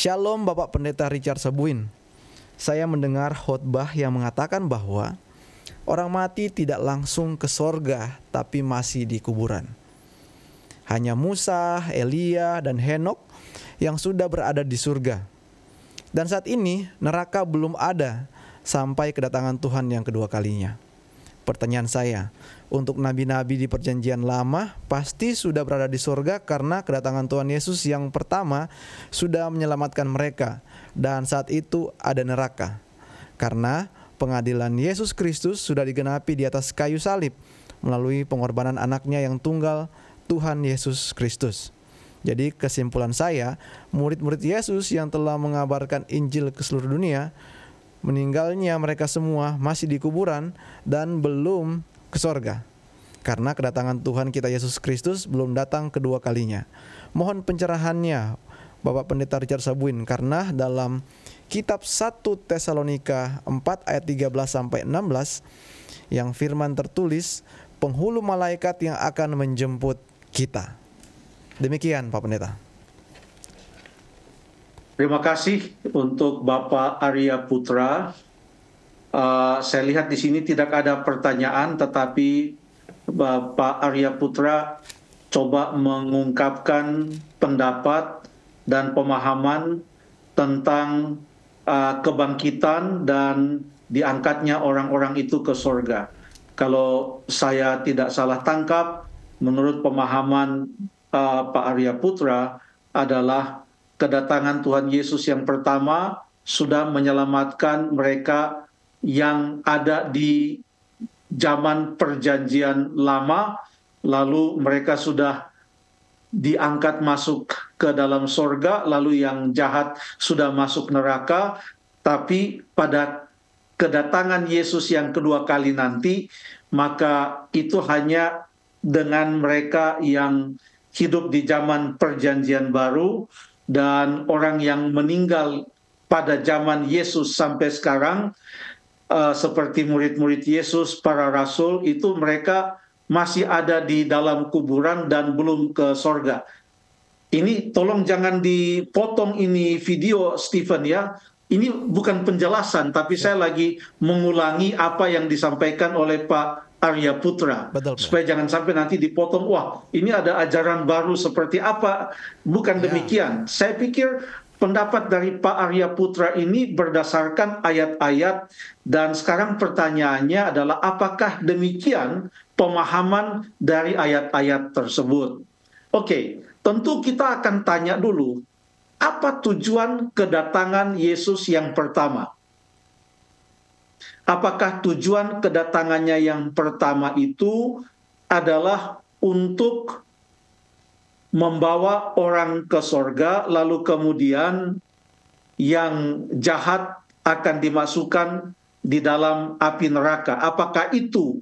Shalom Bapak Pendeta Richard Sabuin. Saya mendengar khotbah yang mengatakan bahwa orang mati tidak langsung ke sorga tapi masih di kuburan. Hanya Musa, Elia, dan Henokh yang sudah berada di surga. Dan saat ini neraka belum ada sampai kedatangan Tuhan yang kedua kalinya. Pertanyaan saya, untuk nabi-nabi di perjanjian lama pasti sudah berada di surga karena kedatangan Tuhan Yesus yang pertama sudah menyelamatkan mereka. Dan saat itu ada neraka karena pengadilan Yesus Kristus sudah digenapi di atas kayu salib melalui pengorbanan anaknya yang tunggal, Tuhan Yesus Kristus. Jadi kesimpulan saya, murid-murid Yesus yang telah mengabarkan Injil ke seluruh dunia, meninggalnya mereka semua masih di kuburan dan belum ke sorga karena kedatangan Tuhan kita Yesus Kristus belum datang kedua kalinya. Mohon pencerahannya Bapak Pendeta Richard Sabuin, karena dalam kitab 1 Tesalonika 4 ayat 13-16 yang firman tertulis, penghulu malaikat yang akan menjemput kita. Demikian Pak Pendeta. Terima kasih untuk Bapak Arya Putra. Saya lihat di sini tidak ada pertanyaan, tetapi Bapak Arya Putra coba mengungkapkan pendapat dan pemahaman tentang kebangkitan dan diangkatnya orang-orang itu ke surga. Kalau saya tidak salah tangkap, menurut pemahaman Pak Arya Putra adalah kedatangan Tuhan Yesus yang pertama sudah menyelamatkan mereka yang ada di zaman perjanjian lama, lalu mereka sudah diangkat masuk ke dalam sorga, lalu yang jahat sudah masuk neraka. Tapi pada kedatangan Yesus yang kedua kali nanti, maka itu hanya dengan mereka yang hidup di zaman perjanjian baru, dan orang yang meninggal pada zaman Yesus sampai sekarang, seperti murid-murid Yesus, para rasul, itu mereka masih ada di dalam kuburan dan belum ke sorga. Ini tolong jangan dipotong ini video, Stephen, ya. Ini bukan penjelasan, tapi saya lagi mengulangi apa yang disampaikan oleh Pak Arya Putra. Betul, supaya jangan sampai nanti dipotong, wah ini ada ajaran baru seperti apa. Bukan demikian. Saya pikir pendapat dari Pak Arya Putra ini berdasarkan ayat-ayat, dan sekarang pertanyaannya adalah apakah demikian pemahaman dari ayat-ayat tersebut. Oke, tentu kita akan tanya dulu, apa tujuan kedatangan Yesus yang pertama? Apakah tujuan kedatangannya yang pertama itu adalah untuk membawa orang ke sorga, lalu kemudian yang jahat akan dimasukkan di dalam api neraka? Apakah itu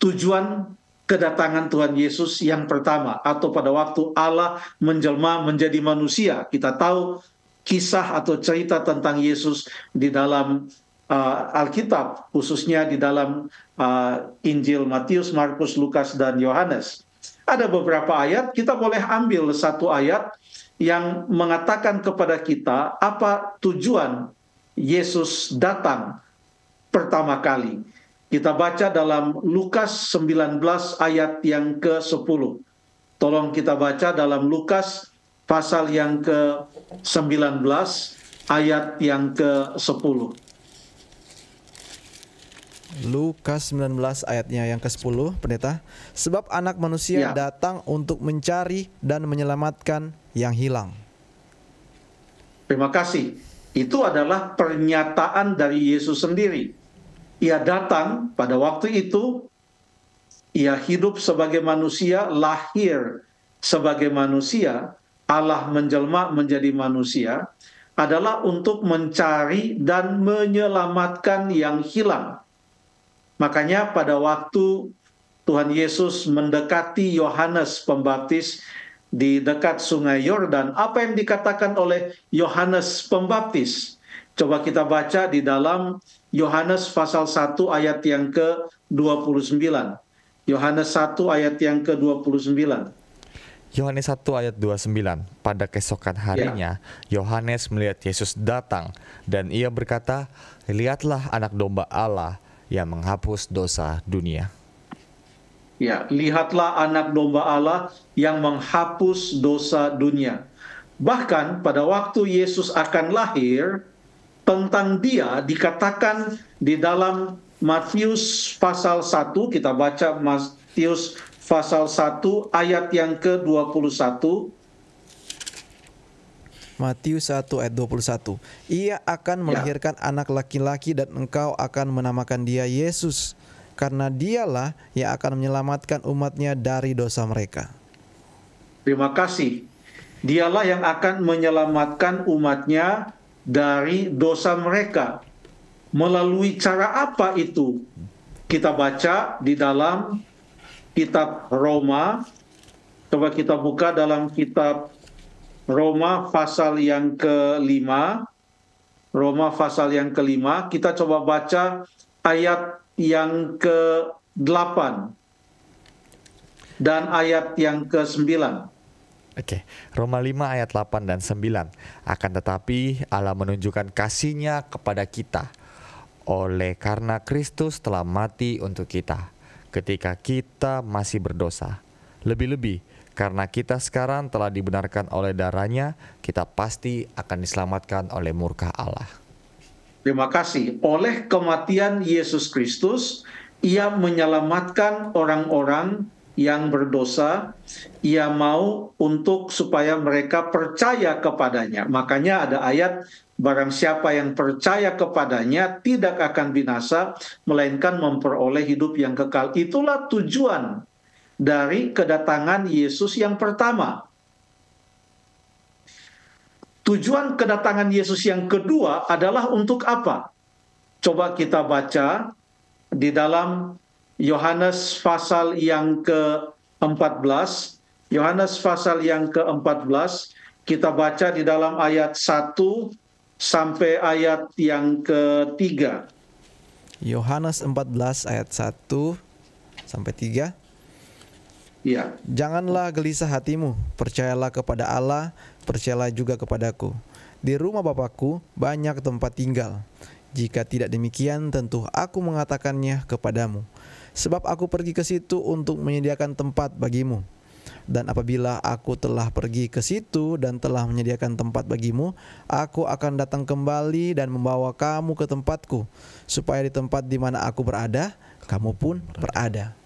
tujuan kedatangan Tuhan Yesus yang pertama? Atau pada waktu Allah menjelma menjadi manusia, kita tahu kisah atau cerita tentang Yesus di dalam Alkitab, khususnya di dalam Injil Matius, Markus, Lukas, dan Yohanes. Ada beberapa ayat, kita boleh ambil satu ayat yang mengatakan kepada kita apa tujuan Yesus datang pertama kali. Kita baca dalam Lukas 19 ayat yang ke-10. Tolong kita baca dalam Lukas pasal yang ke-19 ayat yang ke-10. Lukas 19 ayatnya yang ke-10, Pendeta. Sebab anak manusia datang untuk mencari dan menyelamatkan yang hilang. Terima kasih. Itu adalah pernyataan dari Yesus sendiri. Ia datang pada waktu itu, ia hidup sebagai manusia, lahir sebagai manusia, Allah menjelma menjadi manusia, adalah untuk mencari dan menyelamatkan yang hilang. Makanya pada waktu Tuhan Yesus mendekati Yohanes Pembaptis di dekat Sungai Yordan, apa yang dikatakan oleh Yohanes Pembaptis? Coba kita baca di dalam Yohanes pasal 1 ayat yang ke-29. Yohanes 1 ayat yang ke-29. Yohanes 1 ayat 29, pada keesokan harinya, Yohanes melihat Yesus datang, dan ia berkata, lihatlah anak domba Allah yang menghapus dosa dunia. Ya, lihatlah anak domba Allah yang menghapus dosa dunia. Bahkan pada waktu Yesus akan lahir, tentang dia dikatakan di dalam Matius pasal 1, kita baca Matius pasal 1 ayat yang ke-21. Matius 1 ayat 21. Ia akan melahirkan anak laki-laki dan engkau akan menamakan dia Yesus, karena dialah yang akan menyelamatkan umatnya dari dosa mereka. Terima kasih. Dialah yang akan menyelamatkan umatnya dari dosa mereka. Melalui cara apa itu? Kita baca di dalam kitab Roma. Coba kita buka dalam kitab Roma pasal yang ke-5. Roma pasal yang ke-5. Kita coba baca ayat yang ke-8 dan ayat yang ke-9. Oke, Roma 5 ayat 8 dan 9. Akan tetapi Allah menunjukkan kasih-Nya kepada kita oleh karena Kristus telah mati untuk kita ketika kita masih berdosa. Lebih-lebih karena kita sekarang telah dibenarkan oleh darah-Nya, kita pasti akan diselamatkan oleh murka Allah. Terima kasih. Oleh kematian Yesus Kristus, Ia menyelamatkan orang-orang yang berdosa. Ia mau untuk supaya mereka percaya kepadanya. Makanya ada ayat, barang siapa yang percaya kepadanya tidak akan binasa, melainkan memperoleh hidup yang kekal. Itulah tujuan dari kedatangan Yesus yang pertama. Tujuan kedatangan Yesus yang kedua adalah untuk apa? Coba kita baca di dalam Yohanes pasal yang ke-14. Yohanes pasal yang ke-14, kita baca di dalam ayat 1 sampai ayat yang ke-3. Yohanes 14 ayat 1 sampai 3. Ya. Janganlah gelisah hatimu, percayalah kepada Allah, percayalah juga kepadaku. Di rumah Bapakku banyak tempat tinggal. Jika tidak demikian, tentu aku mengatakannya kepadamu. Sebab aku pergi ke situ untuk menyediakan tempat bagimu. Dan apabila aku telah pergi ke situ dan telah menyediakan tempat bagimu, aku akan datang kembali dan membawa kamu ke tempatku, supaya di tempat di mana aku berada, kamu pun berada.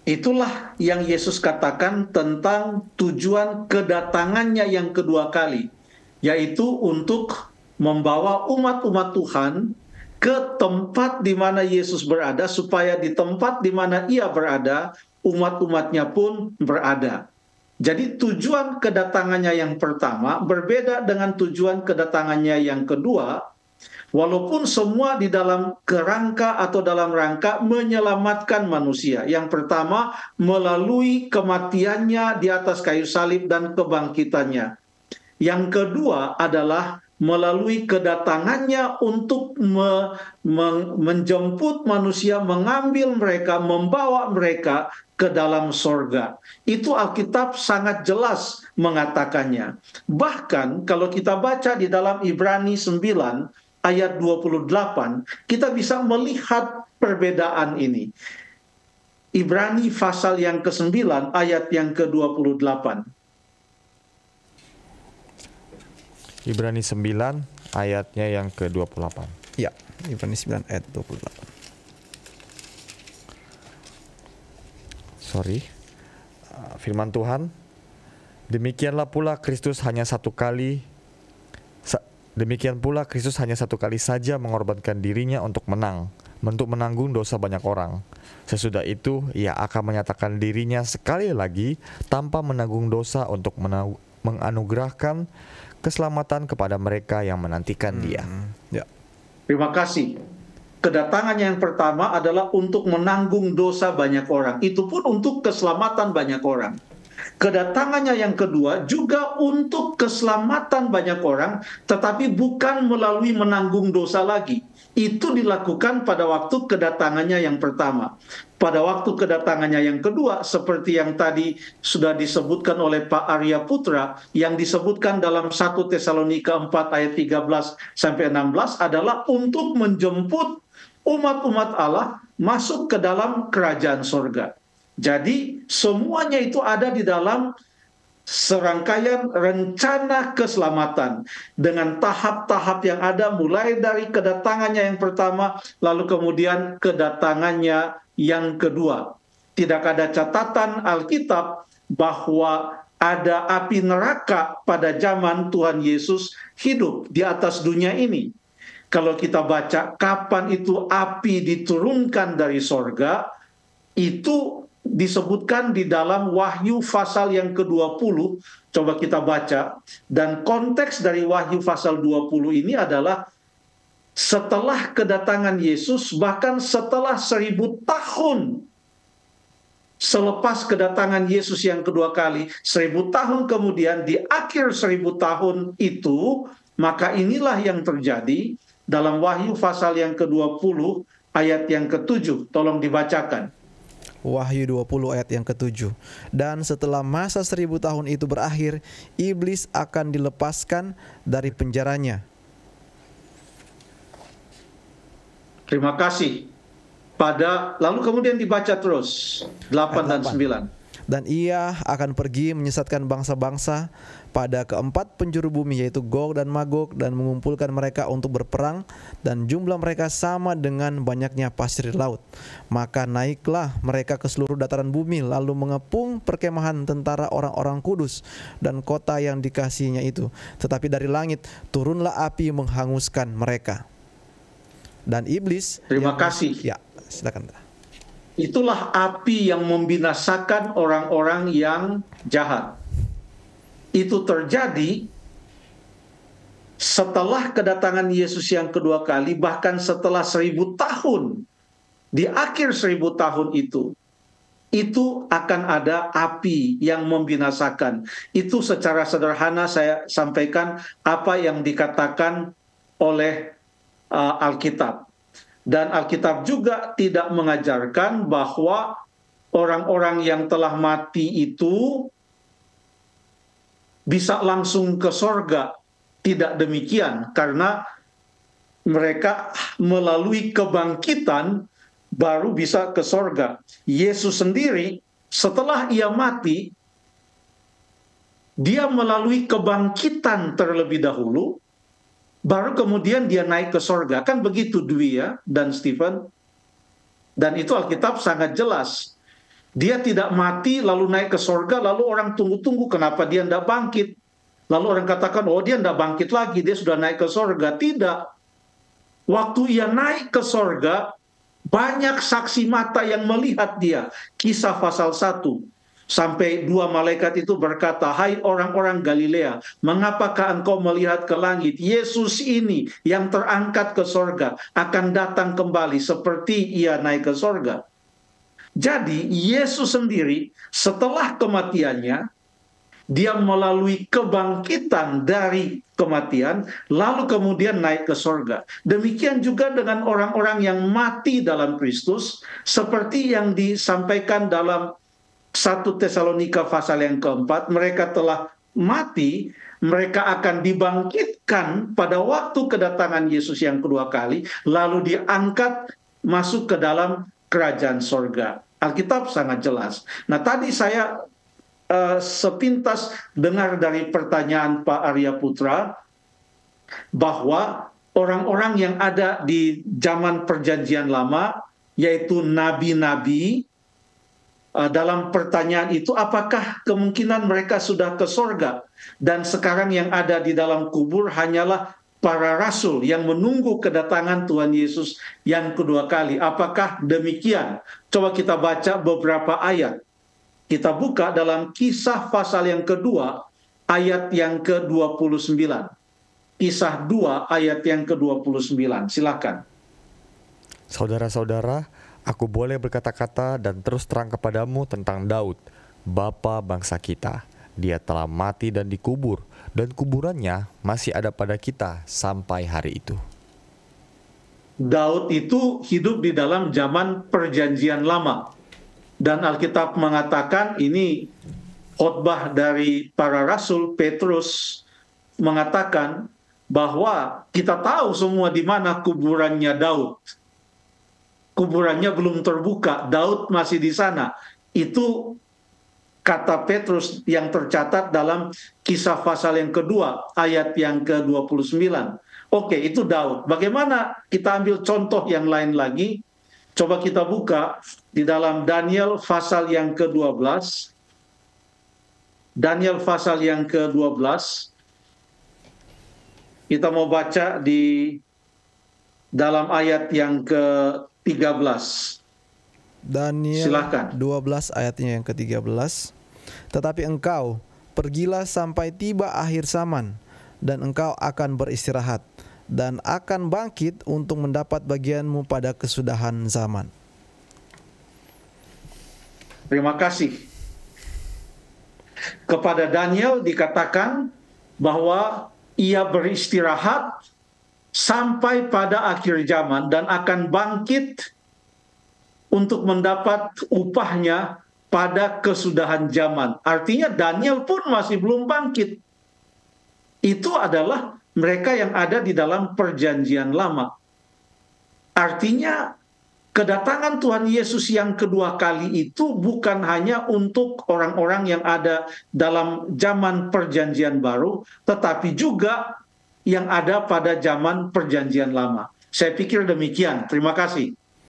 Itulah yang Yesus katakan tentang tujuan kedatangannya yang kedua kali, yaitu untuk membawa umat-umat Tuhan ke tempat di mana Yesus berada, supaya di tempat di mana Ia berada, umat-umatnya pun berada. Jadi tujuan kedatangannya yang pertama berbeda dengan tujuan kedatangannya yang kedua, walaupun semua di dalam kerangka atau dalam rangka menyelamatkan manusia. Yang pertama, melalui kematiannya di atas kayu salib dan kebangkitannya. Yang kedua adalah melalui kedatangannya untuk menjemput manusia, mengambil mereka, membawa mereka ke dalam sorga. Itu Alkitab sangat jelas mengatakannya. Bahkan kalau kita baca di dalam Ibrani 9, ayat 28, kita bisa melihat perbedaan ini. Ibrani pasal yang ke-9, ayat yang ke-28. Ibrani 9 ayatnya yang ke-28. Ya, Ibrani 9 ayat 28. Firman Tuhan, demikian pula Kristus hanya satu kali saja mengorbankan dirinya untuk menanggung dosa banyak orang. Sesudah itu ia akan menyatakan dirinya sekali lagi tanpa menanggung dosa untuk menganugerahkan keselamatan kepada mereka yang menantikan Dia. Ya. Terima kasih. Kedatangannya yang pertama adalah untuk menanggung dosa banyak orang. Itu pun untuk keselamatan banyak orang. Kedatangannya yang kedua juga untuk keselamatan banyak orang, tetapi bukan melalui menanggung dosa lagi. itu dilakukan pada waktu kedatangannya yang pertama. Pada waktu kedatangannya yang kedua, seperti yang tadi sudah disebutkan oleh Pak Arya Putra, yang disebutkan dalam 1 Tesalonika 4 ayat 13 sampai 16 adalah untuk menjemput umat-umat Allah masuk ke dalam kerajaan sorga. Jadi semuanya itu ada di dalam serangkaian rencana keselamatan dengan tahap-tahap yang ada, mulai dari kedatangannya yang pertama lalu kemudian kedatangannya yang kedua. Tidak ada catatan Alkitab bahwa ada api neraka pada zaman Tuhan Yesus hidup di atas dunia ini. Kalau kita baca kapan itu api diturunkan dari sorga, itu disebutkan di dalam Wahyu pasal yang ke-20. Coba kita baca. Dan konteks dari Wahyu pasal 20 ini adalah setelah kedatangan Yesus, bahkan setelah 1000 tahun selepas kedatangan Yesus yang kedua kali, 1000 tahun kemudian, di akhir 1000 tahun itu, maka inilah yang terjadi dalam Wahyu pasal yang ke-20 ayat yang ke-7. Tolong dibacakan. Wahyu 20 ayat yang ke-7. Dan setelah masa 1000 tahun itu berakhir, iblis akan dilepaskan dari penjaranya. Terima kasih. Lalu kemudian dibaca terus 8 dan 9. Dan ia akan pergi menyesatkan bangsa-bangsa pada keempat penjuru bumi, yaitu Gog dan Magog, dan mengumpulkan mereka untuk berperang, dan jumlah mereka sama dengan banyaknya pasir di laut. Maka naiklah mereka ke seluruh dataran bumi, lalu mengepung perkemahan tentara orang-orang kudus dan kota yang dikasihinya itu. Tetapi dari langit turunlah api menghanguskan mereka. Dan iblis, terima kasih. Ya, silakan. Itulah api yang membinasakan orang-orang yang jahat. Itu terjadi setelah kedatangan Yesus yang kedua kali, bahkan setelah 1000 tahun. Di akhir 1000 tahun itu akan ada api yang membinasakan. Itu secara sederhana saya sampaikan apa yang dikatakan oleh Alkitab. Dan Alkitab juga tidak mengajarkan bahwa orang-orang yang telah mati itu bisa langsung ke sorga. Tidak demikian, karena mereka melalui kebangkitan baru bisa ke sorga. Yesus sendiri setelah ia mati, dia melalui kebangkitan terlebih dahulu, baru kemudian dia naik ke sorga. Kan begitu Dwi ya dan Stephen? Dan itu Alkitab sangat jelas. Dia tidak mati lalu naik ke sorga, lalu orang tunggu-tunggu kenapa dia tidak bangkit. Lalu orang katakan, oh dia tidak bangkit lagi, dia sudah naik ke sorga. Tidak. Waktu ia naik ke sorga, banyak saksi mata yang melihat dia. Kisah pasal 1. Sampai 2 malaikat itu berkata, hai orang-orang Galilea, mengapakah engkau melihat ke langit? Yesus ini yang terangkat ke sorga akan datang kembali seperti ia naik ke sorga. Jadi Yesus sendiri setelah kematiannya, dia melalui kebangkitan dari kematian, lalu kemudian naik ke sorga. Demikian juga dengan orang-orang yang mati dalam Kristus, seperti yang disampaikan dalam 1 Tesalonika pasal yang keempat, mereka telah mati, mereka akan dibangkitkan pada waktu kedatangan Yesus yang kedua kali, lalu diangkat masuk ke dalam kerajaan sorga. Alkitab sangat jelas. Nah tadi saya sepintas dengar dari pertanyaan Pak Arya Putra, bahwa orang-orang yang ada di zaman perjanjian lama, yaitu nabi-nabi, dalam pertanyaan itu apakah kemungkinan mereka sudah ke sorga, dan sekarang yang ada di dalam kubur hanyalah para rasul yang menunggu kedatangan Tuhan Yesus yang kedua kali. Apakah demikian? Coba kita baca beberapa ayat. Kita buka dalam Kisah pasal yang kedua ayat yang ke-29. Kisah 2 ayat yang ke-29. Silakan. Saudara-saudara, aku boleh berkata-kata dan terus terang kepadamu tentang Daud, bapa bangsa kita. Dia telah mati dan dikubur, dan kuburannya masih ada pada kita sampai hari itu. Daud itu hidup di dalam zaman perjanjian lama. Dan Alkitab mengatakan ini khotbah dari para rasul. Petrus mengatakan bahwa kita tahu semua di mana kuburannya Daud. Kuburannya belum terbuka, Daud masih di sana. Itu kata Petrus yang tercatat dalam Kisah pasal yang kedua, ayat yang ke-29. Oke, itu Daud. Bagaimana kita ambil contoh yang lain lagi? Coba kita buka di dalam Daniel pasal yang ke-12. Daniel pasal yang ke-12. Kita mau baca di dalam ayat yang ke-13. Daniel Silakan. 12 ayatnya yang ke-13. Tetapi engkau pergilah sampai tiba akhir zaman, dan engkau akan beristirahat dan akan bangkit untuk mendapat bagianmu pada kesudahan zaman. Terima kasih. Kepada Daniel dikatakan bahwa ia beristirahat sampai pada akhir zaman dan akan bangkit untuk mendapat upahnya pada kesudahan zaman. Artinya Daniel pun masih belum bangkit. Itu adalah mereka yang ada di dalam perjanjian lama. Artinya kedatangan Tuhan Yesus yang kedua kali itu bukan hanya untuk orang-orang yang ada dalam zaman perjanjian baru, tetapi juga yang ada pada zaman perjanjian lama. Saya pikir demikian. Terima kasih.